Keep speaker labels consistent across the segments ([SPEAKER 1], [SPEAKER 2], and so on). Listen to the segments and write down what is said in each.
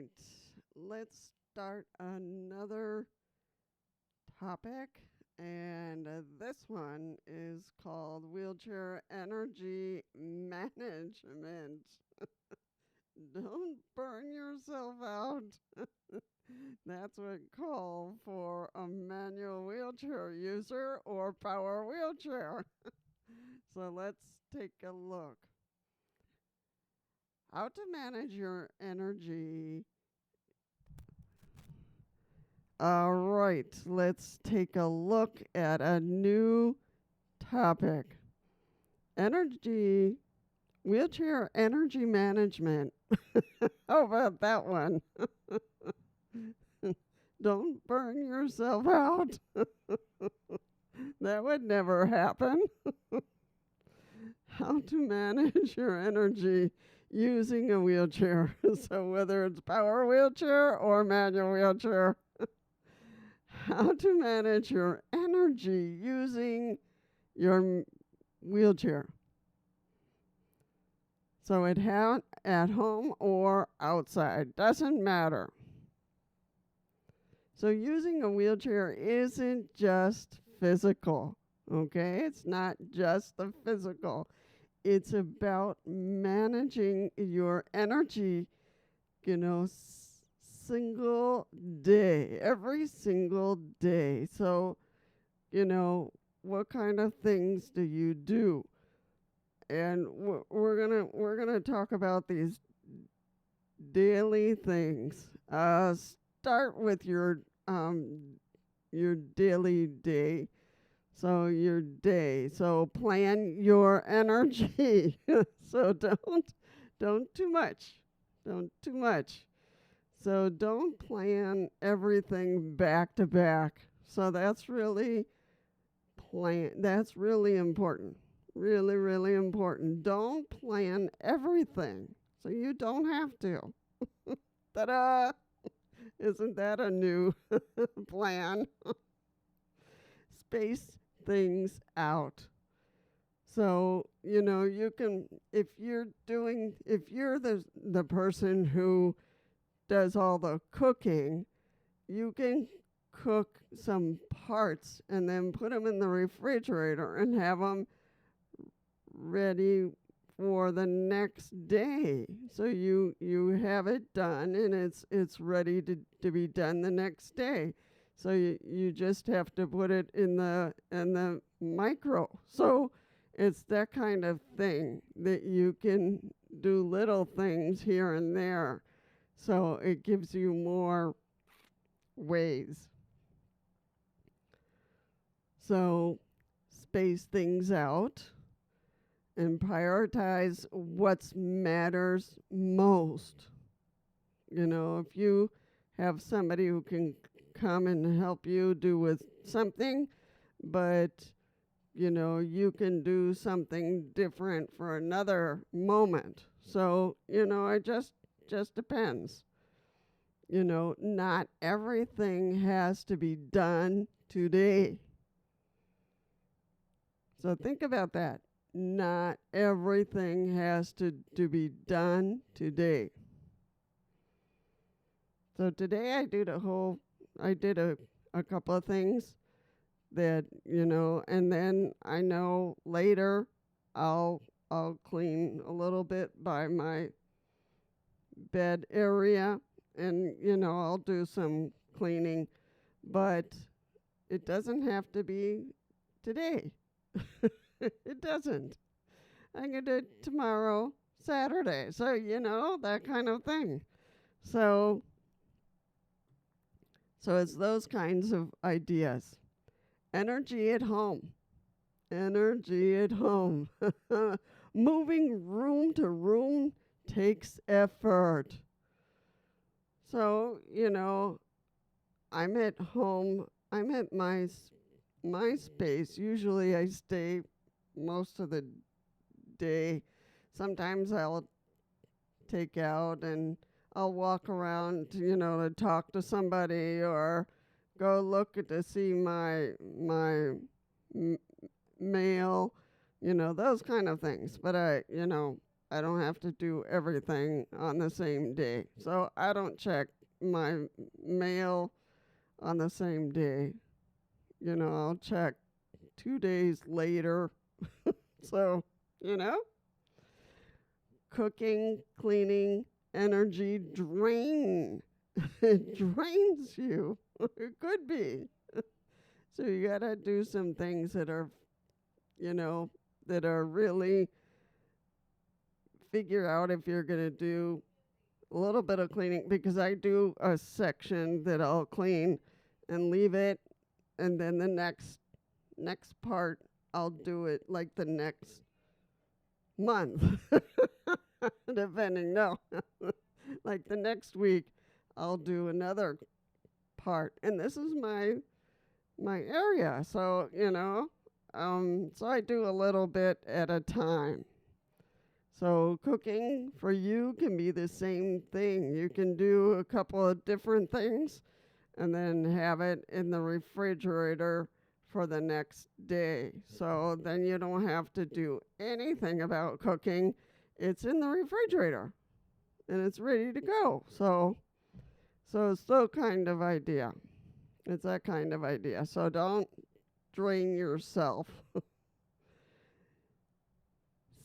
[SPEAKER 1] right, let's start another topic. And this one is called wheelchair energy management. Don't burn yourself out. That's what call for a manual wheelchair user or power wheelchair. So let's take a look. How to manage your energy. All right, let's take a look at a new topic. Energy, wheelchair energy management. How about that one? Don't burn yourself out. That would never happen. How to manage your energy using a wheelchair. So whether it's power wheelchair or manual wheelchair. How to manage your energy using your wheelchair. So at home or outside, doesn't matter. So using a wheelchair isn't just physical, okay? It's not just the physical. It's about managing your energy, single day, every single day. So, what kind of things do you do? And we're gonna talk about these daily things. Start with your daily day. So your day. So plan your energy. So don't too much. Don't too much. So don't plan everything back to back. So that's really important. Really, really important. Don't plan everything. So you don't have to. Ta-da! Isn't that a new plan? Space things out. So, you can, if you're the person who does all the cooking, you can cook some parts and then put them in the refrigerator and have them ready for the next day. So you have it done and it's ready to be done the next day. So you just have to put it in the micro. So it's that kind of thing that you can do little things here and there. So it gives you more ways. So space things out and prioritize what matters most. If you have somebody who can come and help you do with something, but you can do something different for another moment. So, it just depends. Not everything has to be done today. So think about that. Not everything has to be done today. So today I did a couple of things that, and then I know later I'll clean a little bit by my bed area and, I'll do some cleaning, but it doesn't have to be today. It doesn't. I can do it tomorrow, Saturday. So, that kind of thing. So it's those kinds of ideas. Energy at home. Energy at home. Moving room to room takes effort. So, I'm at home. I'm at my space. Usually I stay most of the day. Sometimes I'll take out and I'll walk around, to talk to somebody or go look to see my mail, those kind of things. But I don't have to do everything on the same day. So I don't check my mail on the same day. I'll check 2 days later. So, you know, cooking, cleaning, energy drain. It drains you. It could be. So you got to do some things that are, that are really figure out if you're going to do a little bit of cleaning, because I do a section that I'll clean and leave it, and then the next part I'll do it like the next month. Depending, no. Like the next week I'll do another part, and this is my area, so so I do a little bit at a time. So cooking for you can be the same thing. You can do a couple of different things and then have it in the refrigerator for the next day. So then you don't have to do anything about cooking. It's in the refrigerator and it's ready to go. So it's still kind of idea. It's that kind of idea. So don't drain yourself.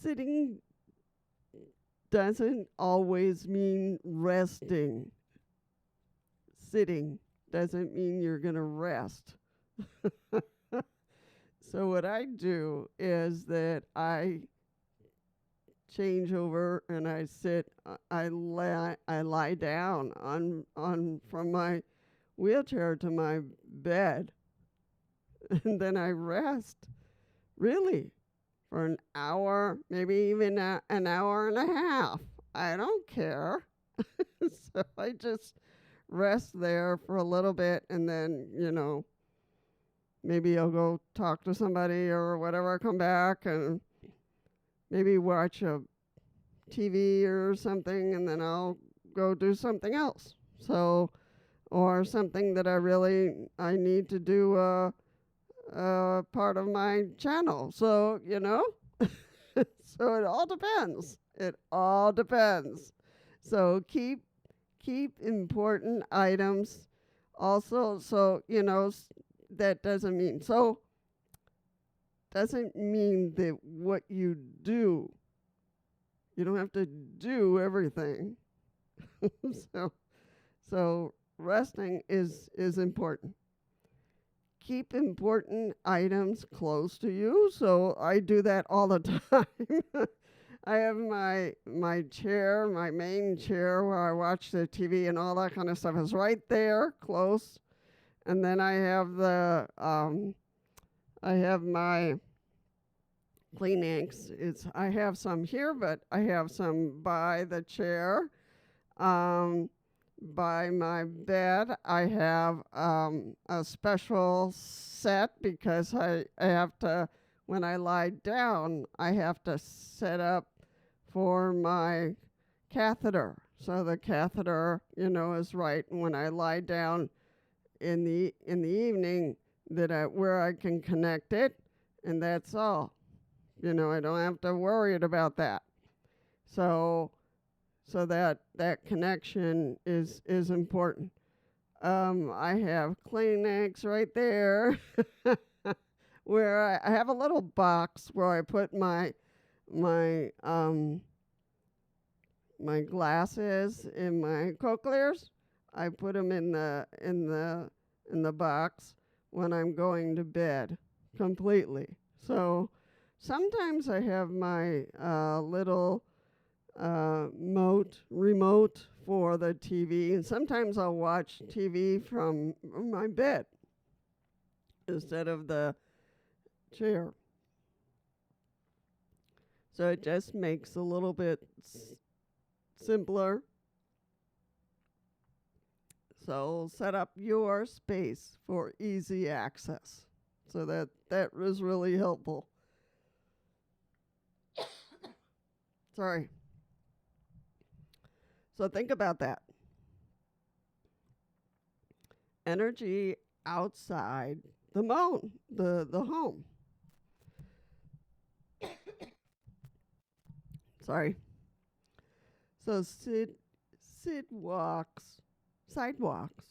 [SPEAKER 1] Sitting doesn't always mean resting. Sitting doesn't mean you're going to rest. So what I do is that I change over and I sit. I lie down on from my wheelchair to my bed, and then I rest. Really. For an hour, maybe even an hour and a half. I don't care. So I just rest there for a little bit, and then, maybe I'll go talk to somebody or whatever, come back and maybe watch a TV or something, and then I'll go do something else. So, or something that I need to do part of my channel. So, so it all depends. It all depends. So keep important items also. So, that doesn't mean that what you do, you don't have to do everything. So resting is important. Keep important items close to you. So I do that all the time. I have my chair, my main chair where I watch the TV and all that kind of stuff is right there, close. And then I have I have my Kleenex. I have some here, but I have some by the chair. By my bed, I have a special set because I have to, when I lie down, I have to set up for my catheter. So the catheter, is right when I lie down in the evening where I can connect it, and that's all. I don't have to worry about that. So that connection is important. I have Kleenex right there, where I have a little box where I put my glasses and my cochlears. I put them in the box when I'm going to bed completely. So sometimes I have my little remote for the TV, and sometimes I'll watch TV from my bed instead of the chair. So it just makes a little bit simpler. So set up your space for easy access. So that was really helpful. Sorry. So think about that. Energy outside the home. Sorry. So sidewalks, sidewalks,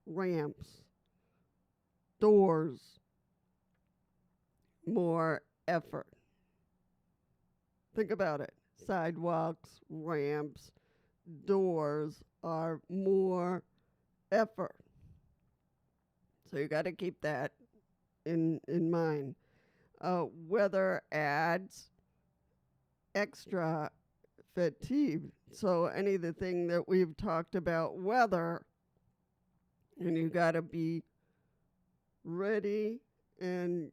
[SPEAKER 1] ramps, doors, more effort. Think about it. Sidewalks, ramps, doors are more effort. So you got to keep that in mind. Weather adds extra fatigue. So any of the thing that we've talked about, weather, and you got to be ready. And,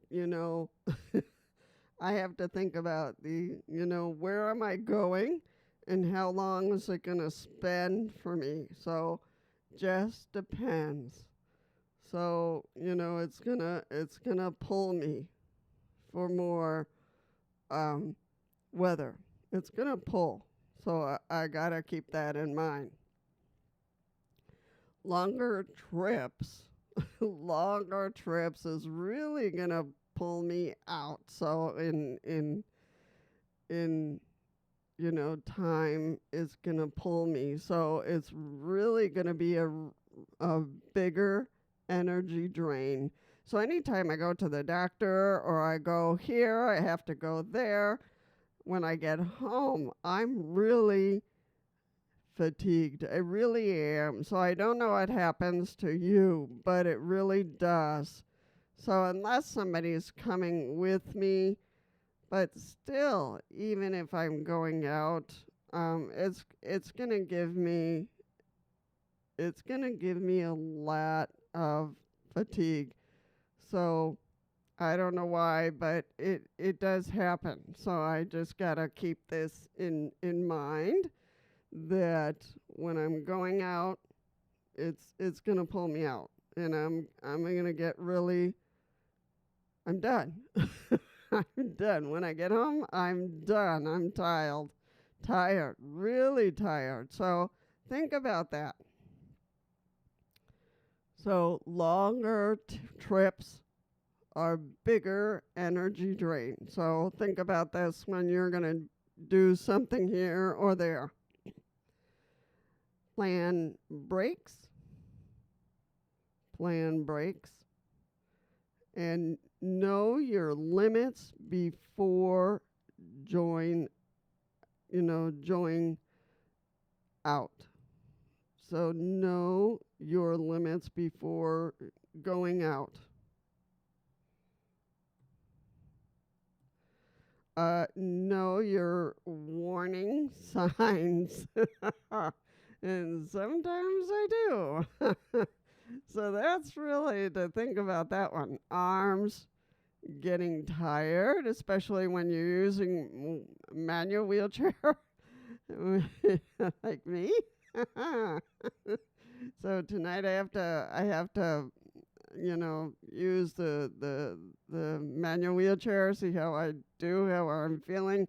[SPEAKER 1] I have to think about where am I going and how long is it going to spend for me? So just depends. So, it's gonna pull me for more weather. It's gonna pull. So I gotta keep that in mind. Longer trips, longer trips is really gonna pull me out. So in time is gonna pull me. So it's really gonna be a bigger energy drain. So anytime I go to the doctor or I go here, I have to go there. When I get home, I'm really fatigued. I really am. So I don't know what happens to you, but it really does. So unless somebody's coming with me, but still, even if I'm going out, it's gonna give me a lot of fatigue. So I don't know why, but it does happen. So I just gotta keep this in mind that when I'm going out, it's gonna pull me out, and I'm gonna get really. I'm done. I'm done. When I get home, I'm done. I'm tired, really tired. So think about that. So longer trips are bigger energy drain. So think about this when you're going to do something here or there. Plan breaks, and know your limits before join out. So know your limits before going out. Know your warning signs. And sometimes I do. So that's really to think about that one. Arms getting tired, especially when you're using manual wheelchair like me. So tonight I have to use the manual wheelchair, see how I'm feeling.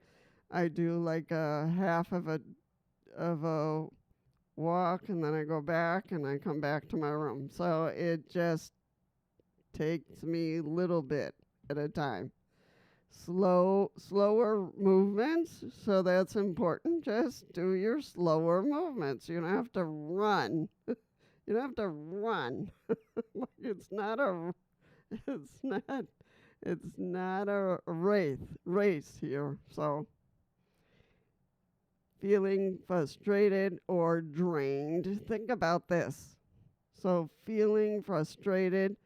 [SPEAKER 1] I do like a half of a walk, and then I go back and I come back to my room. So it just takes me a little bit at a time. Slower movements, so that's important. Just do your slower movements. You don't have to run. You don't have to run. It's not a race here. So feeling frustrated or drained. Think about this. So feeling frustrated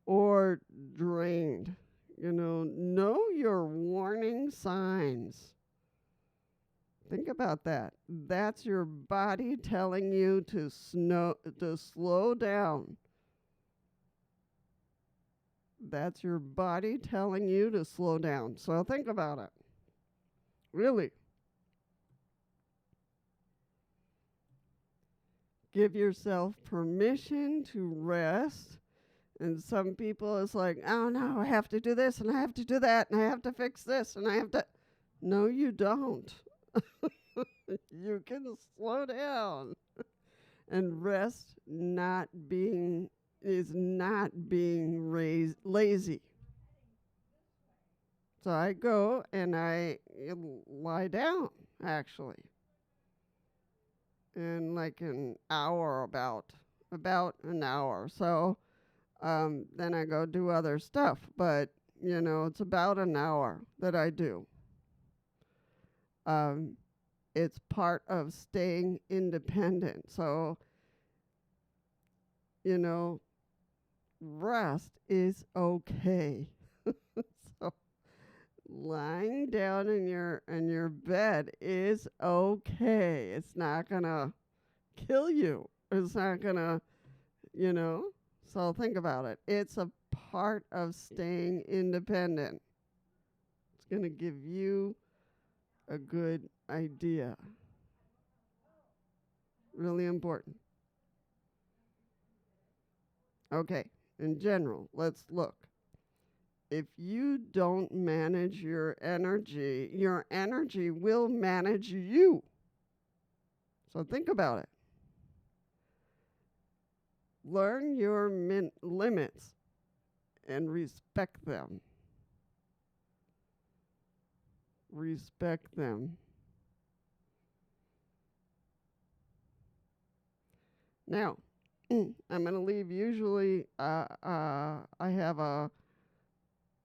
[SPEAKER 1] or drained. Know your warning signs. Think about that. That's your body telling you to slow down. That's your body telling you to slow down. So think about it. Really. Give yourself permission to rest. And some people is like, oh no, I have to do this and I have to do that and I have to fix this and I have to. No, you don't. You can slow down. And rest is not being lazy. So I go and I lie down, actually. in like an hour, about an hour. So then I go do other stuff, but it's about an hour that I do. It's part of staying independent. So, rest is okay. So lying down in your bed is okay. It's not gonna kill you. It's not gonna, you know. So think about it. It's a part of staying independent. It's gonna give you a good idea. Really important. Okay, in general, let's look. If you don't manage your energy will manage you. So think about it. Learn your limits and respect them. Respect them. Now, I'm going to leave. Usually, I have a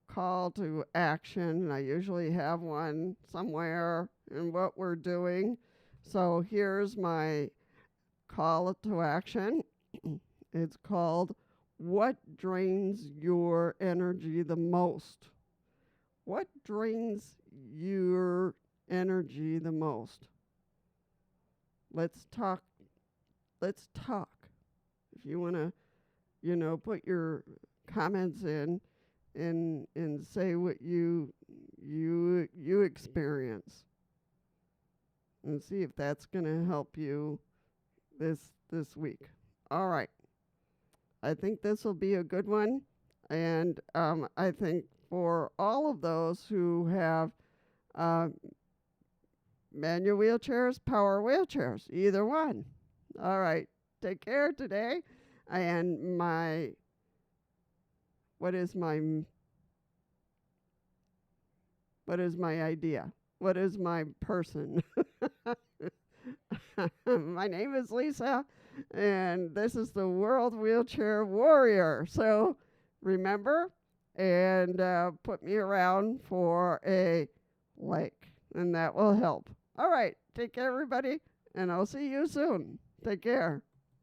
[SPEAKER 1] call to action. I usually have one somewhere in what we're doing. So here's my call to action. It's called What Drains Your Energy the Most? What drains your energy the most? Let's talk. Let's talk. If you want to, put your comments in and say what you experience, and see if that's going to help you this week. All right. I think this will be a good one, and I think for all of those who have manual wheelchairs, power wheelchairs, either one. All right. Take care today. And what is my idea? What is my person? My name is Lisa, and this is the World Wheelchair Warrior. So remember, and put me around for a like, and that will help. All right. Take care, everybody, and I'll see you soon. Take care.